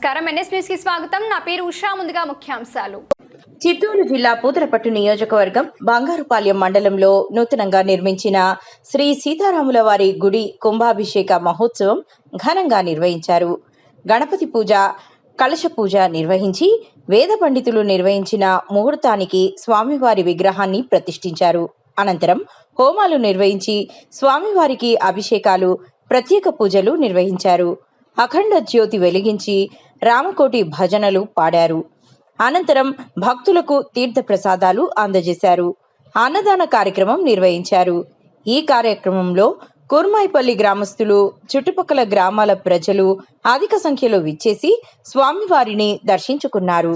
నమస్కారం NS news కి స్వాగతం. నా పేరు ఉషా. ముందుగా ముఖ్యాంశాలు. చిత్తూరు జిల్లా పూతలపట్టు నియోజకవర్గం బంగారుపాలెం మండలంలో నూతనంగా నిర్మించిన శ్రీ సీతారాముల వారి గుడి కుంభాభిషేక మహోత్సవం ఘనంగా నిర్వహించారు. గణపతి పూజ, కలశ పూజ నిర్వహించి వేద పండితులు నిర్వహించిన ముహూర్తానికి స్వామివారి విగ్రహాన్ని ప్రతిష్ఠించారు. అనంతరం హోమాలు నిర్వహించి స్వామివారికి అభిషేకాలు, ప్రత్యేక పూజలు నిర్వహించారు. అఖండ జ్యోతి వెలిగించి రామకోటి భజనలు పాడారు. అనంతరం భక్తులకు తీర్థ ప్రసాదాలు అందజేశారు. అన్నదాన కార్యక్రమం నిర్వహించారు. ఈ కార్యక్రమంలో కుర్మాయిపల్లి గ్రామస్తులు, చుట్టుపక్కల గ్రామాల ప్రజలు అధిక సంఖ్యలో విచ్చేసి స్వామివారిని దర్శించుకున్నారు.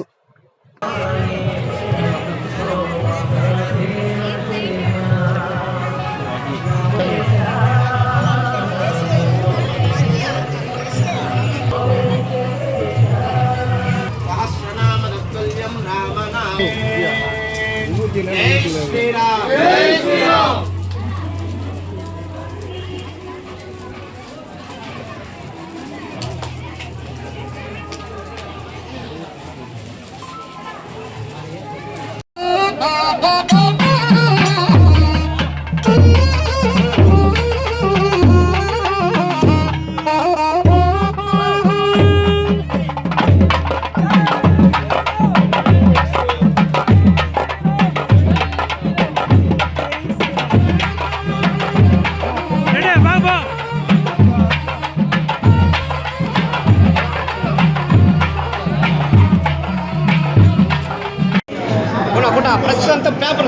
ప్రస్తుతం పేపర్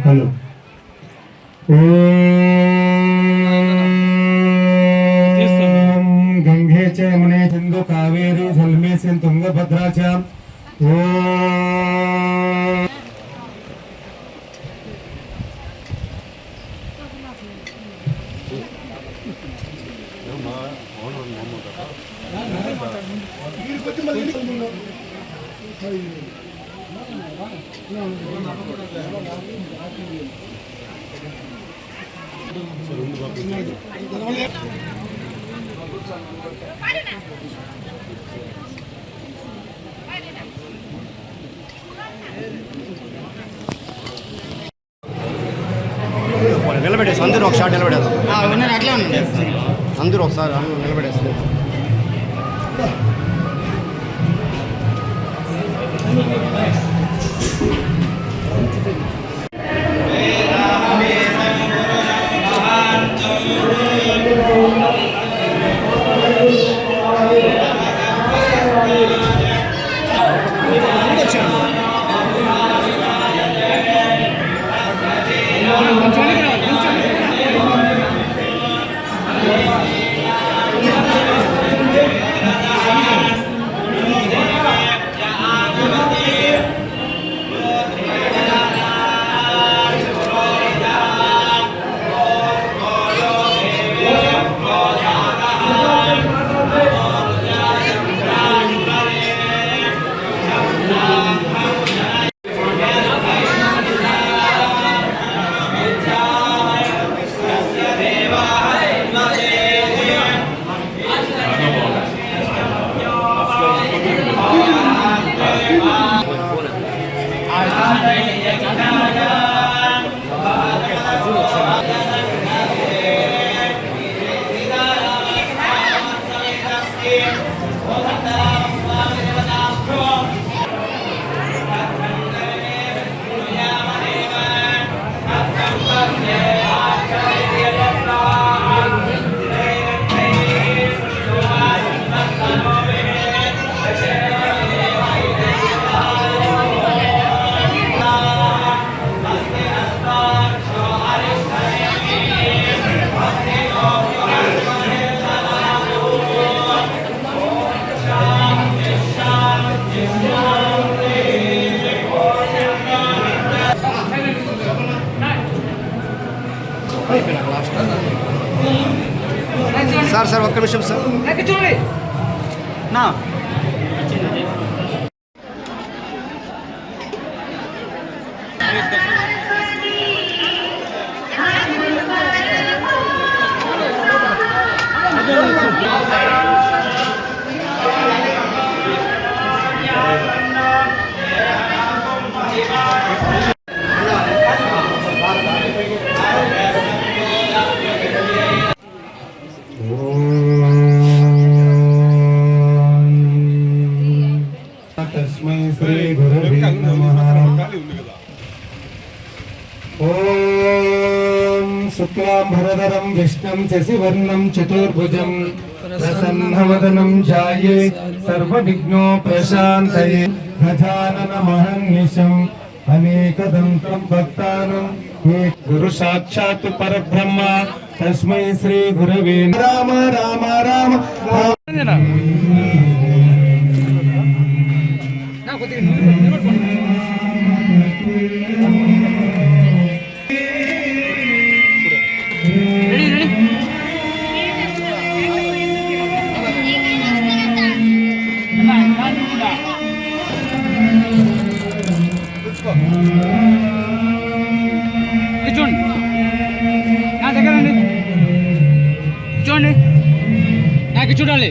హలో गंगे च यमुने सिंधु कावेरी जलमे से तुंगभद्रा च నిలబెట్టేసి అందరూ ఒక షాట్ నిలబడేద్దాం. అట్లా అందరూ ఒకసారి నిలబడేస్తారు. సార్ ఒక్క నిమిషం సార్. చూడండి నా తస్మై శ్రీ గురవే నమః. ఓం శుక్లాంబరధరం విష్ణుం శశివర్ణం చతుర్భుజం ప్రసన్నవదనం ధ్యాయే సర్వవిఘ్నో ప్రశాంతయే గజానన మహర్నిశం అనేకదంతం భక్తానం ఏ గురు సాక్షాత్ పరబ్రహ్మ తస్మై శ్రీ గురవే రామ రామ రామ రామ. చూడండి నా దగ్గర చూడండి నాకు చూడాలి.